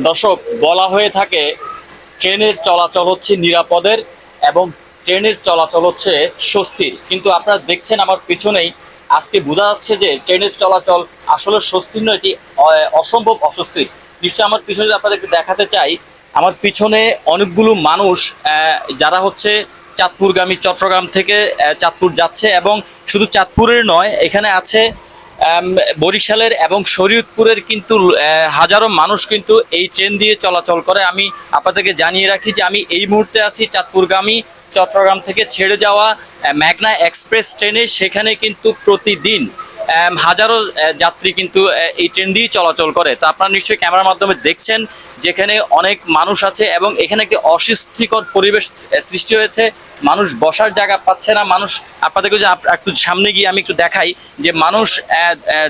দর্শক, বলা হয়ে থাকে ট্রেনের চলাচল হচ্ছে নিরাপদের এবং ট্রেনের চলাচল হচ্ছে স্বস্তির, কিন্তু আপনারা দেখছেন আমার পিছনেই আজকে বোঝা যাচ্ছে যে ট্রেনের চলাচল আসলে স্বস্তির নয়, এটি অসম্ভব অস্বস্তির। নিশ্চয়ই আমার পিছনে যদি আপনাদেরকে দেখাতে চাই, আমার পিছনে অনেকগুলো মানুষ যারা হচ্ছে চাঁদপুরগামী, চট্টগ্রাম থেকে চাঁদপুর যাচ্ছে, এবং শুধু চাঁদপুরের নয়, এখানে আছে বরিশালের এবং শরীয়তপুরের কিন্তু হাজারো মানুষ কিন্তু এই ট্রেন দিয়ে চলাচল করে। আমি আপনাদেরকে জানিয়ে রাখি যে আমি এই মুহূর্তে আছি চাঁদপুরগামী, চট্টগ্রাম থেকে ছেড়ে যাওয়া মেঘনা এক্সপ্রেস ট্রেনে। সেখানে কিন্তু প্রতিদিন হাজারো যাত্রী কিন্তু এই ট্রেন দিয়েই চলাচল করে। তো আপনারা নিশ্চয়ই ক্যামেরার মাধ্যমে দেখছেন যেখানে অনেক মানুষ আছে এবং এখানে একটি অস্বস্তিকর পরিবেশ সৃষ্টি হয়েছে। মানুষ বসার জায়গা পাচ্ছে না। মানুষ, আপনাদেরকে যে একটু সামনে গিয়ে আমি একটু দেখাই যে মানুষ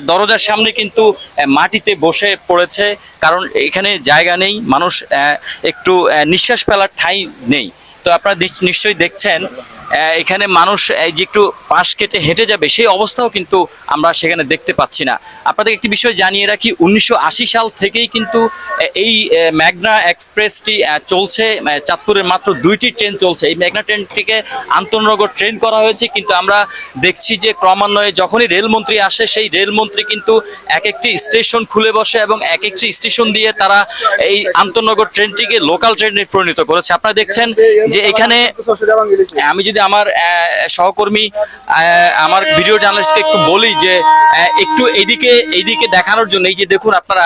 দরজার সামনে কিন্তু মাটিতে বসে পড়েছে, কারণ এখানে জায়গা নেই, মানুষ একটু নিঃশ্বাস ফেলার ঠাঁই নেই। তো আপনারা নিশ্চয়ই দেখছেন এখানে মানুষ এই যে একটু পাশ কেটে হেঁটে যাবে সেই অবস্থাও কিন্তু আমরা সেখানে দেখতে পাচ্ছি না। আপনাদের একটি বিষয় জানিয়ে রাখি, 1980 সাল থেকেই কিন্তু এই মেঘনা এক্সপ্রেসটি চলছে। চাঁদপুরের মাত্র 2টি ট্রেন চলছে। এই মেঘনা ট্রেনটিকে আন্তনগর ট্রেন করা হয়েছে, কিন্তু আমরা দেখছি যে ক্রমান্বয়ে যখনই রেলমন্ত্রী আসে, সেই রেলমন্ত্রী কিন্তু এক একটি স্টেশন খুলে বসে এবং এক একটি স্টেশন দিয়ে তারা এই আন্তনগর ট্রেনটিকে লোকাল ট্রেনে পরিণত করেছে। আপনারা দেখছেন যে এখানে আমি যদি আমার সহকর্মী, আমার ভিডিও জার্নালিস্টকে একটু বলি যে একটু এইদিকে দেখানোর জন্য, এই যে দেখুন আপনারা,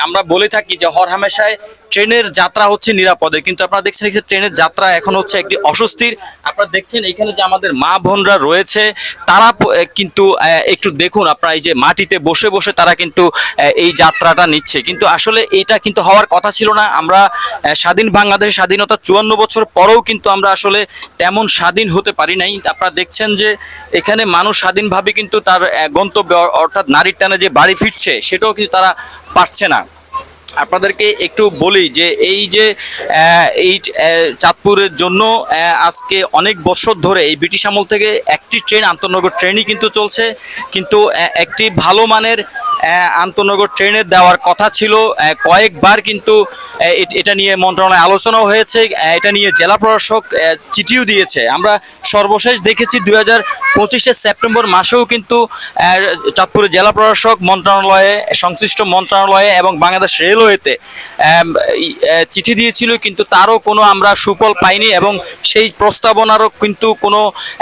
আমরা বলে থাকি যে হরহামেশায় ট্রেনের যাত্রা হচ্ছে নিরাপদে, কিন্তু আপনারা দেখছেন যে ট্রেনের যাত্রা এখন হচ্ছে একটি অস্বস্তির। আপনারা দেখছেন এখানে যে আমাদের মা বোনরা রয়েছে, তারা কিন্তু একটু দেখুন আপনারা, এই যে মাটিতে বসে বসে তারা কিন্তু এই যাত্রাটা নিচ্ছে, কিন্তু আসলে এইটা কিন্তু হওয়ার কথা ছিল না। আমরা স্বাধীন বাংলাদেশের স্বাধীনতা 54 বছর পরেও কিন্তু আমরা আসলে তেমন স্বাধীন হতে পারি নাই। আপনারা দেখছেন যে এখানে মানুষ স্বাধীনভাবে কিন্তু তার গন্তব্য, অর্থাৎ নারীর টানে যে বাড়ি ফিরছে, সেটাও কিন্তু তারা পারছে না। আপনাদেরকে একটু বলি যে এই যে এই চাঁদপুরের জন্য আজকে অনেক বছর ধরে এই ব্রিটিশ আমল থেকে একটি ট্রেন, আন্তনগর ট্রেনই কিন্তু চলছে, কিন্তু একটি ভালো মানের আন্তনগর ট্রেনের দেওয়ার কথা ছিল। কয়েকবার কিন্তু এটা নিয়ে মন্ত্রণালয়ে আলোচনাও হয়েছে, এটা নিয়ে জেলা প্রশাসক চিঠিও দিয়েছে। আমরা সর্বশেষ দেখেছি 2025 সেপ্টেম্বর মাসেও কিন্তু চাঁদপুরের জেলা প্রশাসক মন্ত্রণালয়ে, সংশ্লিষ্ট মন্ত্রণালয়ে এবং বাংলাদেশ রেলওয়েতে চিঠি দিয়েছিল, কিন্তু তারও কোনো আমরা সুফল পাইনি এবং সেই প্রস্তাবনারও কিন্তু কোনো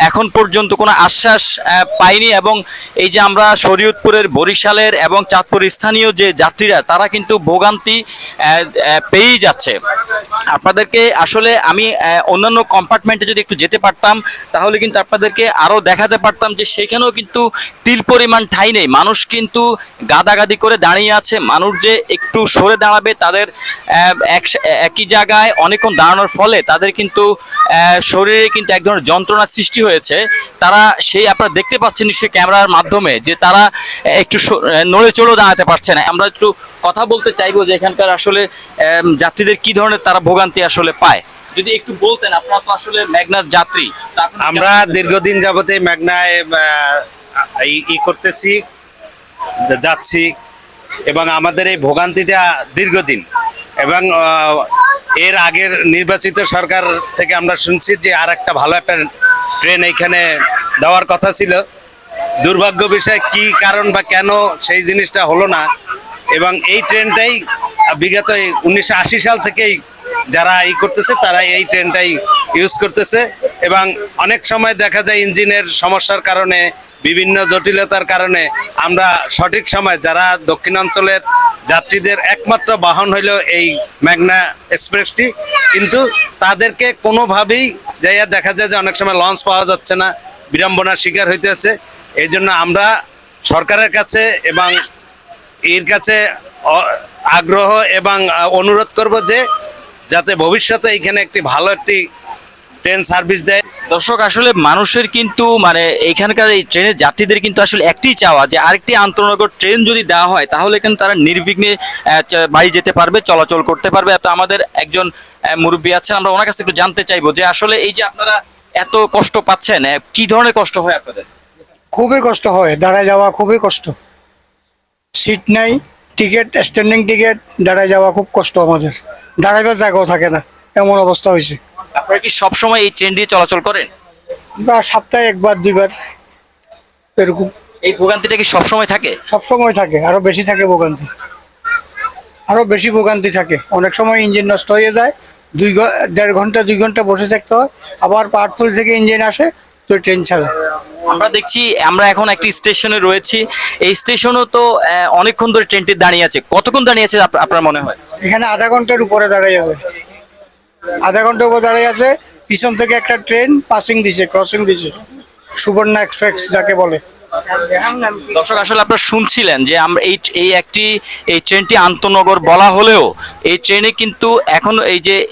এখন পর্যন্ত কোনো আশ্বাস পাইনি। এবং এই যে আমরা শরীয়তপুরের, বরিশালের এবং চাঁদপুরের স্থানীয় যে যাত্রীরা, তারা কিন্তু ভোগান্তি পেয়েই যাচ্ছে। আপনাদেরকে আসলে আমি অন্যান্য কম্পার্টমেন্টে যদি একটু যেতে পারতাম, তাহলে কিন্তু আপনাদেরকে আরও দেখাতে পারতাম যে সেখানেও কিন্তু তিল পরিমাণ ঠাঁই নেই। মানুষ কিন্তু গাদাগাদি করে দাঁড়িয়ে আছে। মানুষ যে একটু সরে দাঁড়াবে, তাদের একই জায়গায় অনেকক্ষণ দাঁড়ানোর ফলে তাদের কিন্তু শরীরে কিন্তু এক ধরনের যন্ত্রণার সৃষ্টি হয়েছে। তারা সেই, আপনারা দেখতে পাচ্ছেন নিশ্চয়ই ক্যামেরার মাধ্যমে, যে তারা একটু নড়ে চড়েও দাঁড়াতে পারছে না। আমরা একটু কথা বলতে চাইবো যে এখানকার আসলে যাত্রীদের কি ধরনের তারা ভোগান্তি আসলে পায়, যদি একটু বলতেন। আপনারা তো আসলে মেঘনার যাত্রী। আমরা দীর্ঘদিন যাবতে মেঘনায় করতেছি, যাচ্ছি, এবং আমাদের এই ভোগান্তিটা দীর্ঘদিন, এবং এর আগের নির্বাচিত সরকার থেকে আমরা শুনছি যে আর একটা ভালো একটা ট্রেন এইখানে দেওয়ার কথা ছিল। দুর্ভাগ্য বিষয়, কি কারণ বা কেন সেই জিনিসটা হলো না। এবং এই ট্রেনটাই বিগত 1980 সাল থেকেই যারা করতেছে, তারা এই ট্রেনটাই ইউজ করতেছে। এবং অনেক সময় দেখা যায় ইঞ্জিনের সমস্যার কারণে, বিভিন্ন জটিলতার কারণে আমরা সঠিক সময়, যারা দক্ষিণাঞ্চলের যাত্রীদের একমাত্র বাহন হইল এই মেঘনা এক্সপ্রেসটি, কিন্তু তাদেরকে কোনোভাবেই যাইয়া দেখা যায় যে অনেক সময় লঞ্চ পাওয়া যাচ্ছে না, বিড়ম্বনার শিকার হইতেছে। এই জন্য আমরা সরকারের কাছে এবং এর কাছে আগ্রহ এবং অনুরোধ করব যে যাতে ভবিষ্যতে এইখানে একটি ভালো একটি ট্রেন সার্ভিস দেয়। দর্শক, আসলে মানুষের কিন্তু মানে এখানকার এই ট্রেনের যাত্রীদের কিন্তু আসলে একটি চাওয়া যে আরেকটি আন্তনগর ট্রেন যদি দেওয়া হয়, তাহলে কিন্তু তারা নির্বিঘ্নে বাড়ি যেতে পারবে, চলাচল করতে পারবে। তো আমাদের একজন মুরব্বী আছেন, আমরা ওনার কাছে একটু জানতে চাইবো যে আসলে এই যে আপনারা এত কষ্ট পাচ্ছেন, কি ধরনের কষ্ট হয় আপনাদের? খুবই কষ্ট হয়, দাঁড়ায় যাওয়া খুবই কষ্ট। সিট নাই, টিকিট, স্ট্যান্ডিং টিকিট, দাঁড়ায় যাওয়া খুব কষ্ট আমাদের, দাঁড়াইবার জায়গাও থাকে না, এমন অবস্থা হয়েছে। আপনারা কি সবসময় এই ট্রেন দিয়ে চলাচল করেন? আমরা সপ্তাহে একবার দুইবার এরকম, এই ভোগান্তিটা কি সবসময় থাকে? সবসময় থাকে, আরো বেশি থাকে ভোগান্তি, আরো বেশি ভোগান্তি থাকে। অনেক সময় ইঞ্জিন নষ্ট হয়ে যায়, 1.5 ঘন্টা 2 ঘন্টা বসে থাকতে হয়, আবার পাহাড়তল থেকে ইঞ্জিন আসে তো ট্রেন ছাড়ে। আমরা দেখছি আমরা এখন একটি স্টেশনে রয়েছি, এই স্টেশনও তো অনেকক্ষণ ধরে ট্রেনটি দাঁড়িয়ে আছে। কতক্ষণ দাঁড়িয়ে আছে আপনার মনে হয়? এখানে আধা ঘন্টার উপরে দাঁড়িয়ে আছে, আধা ঘন্টার উপরে দাঁড়িয়ে আছে। পিছন থেকে একটা ট্রেন পাসিং দিছে, ক্রসিং দিছে, সুবর্ণা এক্সপ্রেস যাকে বলে। দর্শক, আসলে আপনারা শুনছিলেন যে আমরা এই ট্রেনটি আন্তনগর বলা হলেও এই ট্রেনে কিন্তু এখন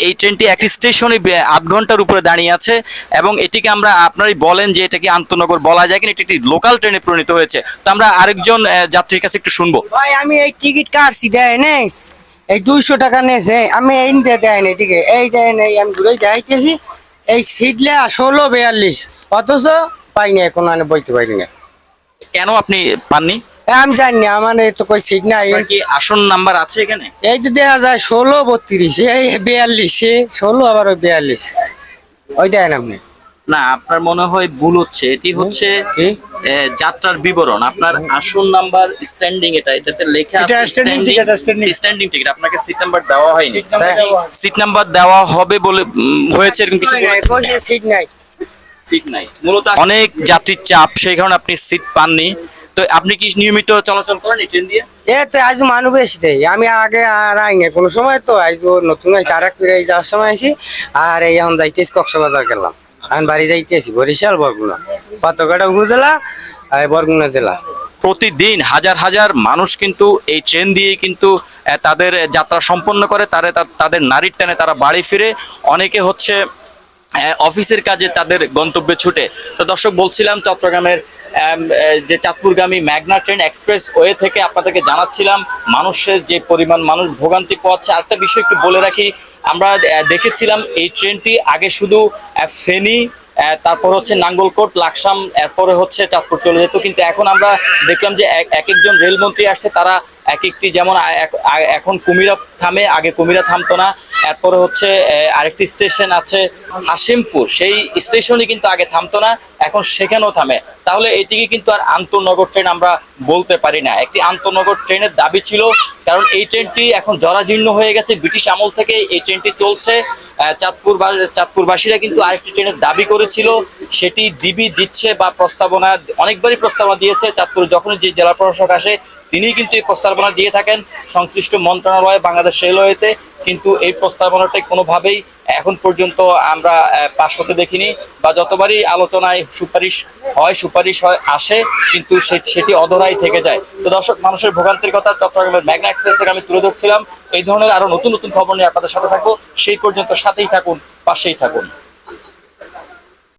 এই ট্রেনটি একটি স্টেশনে 8 ঘন্টার উপরে দাঁড়িয়ে আছে এবং এটিকে আমরা আপনারাই বলেন যে এটাকে আন্তনগর বলা যায় কিনা, এটি একটি লোকাল ট্রেনে পরিণত হয়েছে। তো আমরা আরেকজন যাত্রীর কাছে একটু শুনবো। ভাই আমি এই টিকিট কাটছি, দেয় নেই এই 200 টাকা নেছে, আমি এই দেয় নেই টিকিট, এই দেয় নেই, আমি ঘুরে যাইতেছি, এই সিটলে 1642, অথচ পাইনি, এখন আমি বলতে পারি না। কেন আপনি পাননি? আমি জানি না, আমার তো কই সিট নাই। আপনার কি আসন নাম্বার আছে এখানে? এই যে দেখা যায় 1632, এই 42, 16 আবার ওই 42, ওই দেন আপনি। না, আপনার মনে হয় ভুল হচ্ছে। এটি হচ্ছে কি? যাত্রার বিবরণ। আপনার আসন নাম্বার স্ট্যান্ডিং, এটাতে লেখা এটা আছে standing ticket, standing। Standing ticket. আপনাকে সিট নাম্বার দেওয়া হয়নি। Seat number দেওয়া হয়। সিট নাম্বার দেওয়া হবে বলে হয়েছে এরকম কিছু সিট নাই। সিট নাই। মূলত অনেক যাত্রীর চাপ, সেই কারণে আপনি সিট পাননি। তো আপনি কি নিয়মিত চলাচল করেন এই ট্রেন দিয়ে? এ তো আজ মানুষ বেশি দেয়, আমি আগে আর আই না কোনো সময়, তো আজ নতুন আইসি, আর এক যাওয়ার সময় আইসি, আর এই এখন যাইতেছি কক্সবাজার গেলাম, আমি বাড়ি যাইতেছি বরিশাল, বরগুনা, পাতকাটা উপজেলা আর বরগুনা জেলা। প্রতিদিন হাজার হাজার মানুষ কিন্তু এই ট্রেন দিয়ে কিন্তু তাদের যাত্রা সম্পন্ন করে। তাদের নারীর টানে তারা বাড়ি ফিরে, অনেকে হচ্ছে অফিসের কাজে তাদের গন্তব্যে ছুটে। তো দর্শক, বলছিলাম চট্টগ্রামের যে চাঁদপুরগামী মেঘনা ট্রেন এক্সপ্রেস ওয়ে থেকে আপনাদেরকে জানাচ্ছিলাম মানুষের যে পরিমাণ মানুষ ভোগান্তি পাচ্ছে। আরেকটা বিষয় একটু বলে রাখি, আমরা দেখেছিলাম এই ট্রেনটি আগে শুধু ফেনী, তারপর হচ্ছে নাঙ্গলকোট, লাকসাম, এরপরে হচ্ছে চাঁদপুর চলে যেত। কিন্তু এখন আমরা দেখলাম যে এক একজন রেলমন্ত্রী আসছে, তারা এক একটি, যেমন এখন কুমিরা থামে, আগে কুমিরা থামতো না। এরপরে হচ্ছে আরেকটি স্টেশন আছে হাসিমপুর, সেই স্টেশনে কিন্তু আগে থামতো না, এখন সেখানেও থামে। তাহলে এটিকে কিন্তু আর আন্তনগর ট্রেন আমরা বলতে পারি না। একটি আন্তনগর ট্রেনের দাবি ছিল, কারণ এই ট্রেনটি এখন জরাজীর্ণ হয়ে গেছে। ব্রিটিশ আমল থেকে এই ট্রেনটি চলছে। চাঁদপুরবাসীরা কিন্তু আরেকটি ট্রেনের দাবি করেছিল, সেটি দিচ্ছে বা প্রস্তাবনা অনেকবারই প্রস্তাবনা দিয়েছে। চাঁদপুর যখনই যে জেলা প্রশাসক আসে তিনিই কিন্তু এই প্রস্তাবনা দিয়ে থাকেন সংশ্লিষ্ট মন্ত্রণালয়ে, বাংলাদেশ রেলওয়েতে, কিন্তু এই প্রস্তাবনাটা কোনোভাবেই এখন পর্যন্ত আমরা পাশ হতে দেখিনি, বা যতবারই আলোচনায় সুপারিশ আসে কিন্তু সেটি অধরাই থেকে যায়। তো দর্শক, মানুষের ভোগান্তির কথা চট্টগ্রামের মেঘনা এক্সপ্রেস থেকে আমি তুলে ধরছিলাম। এই ধরনের আরো নতুন নতুন খবর নিয়ে আপনাদের সাথে থাকবো। সেই পর্যন্ত সাথেই থাকুন, পাশেই থাকুন।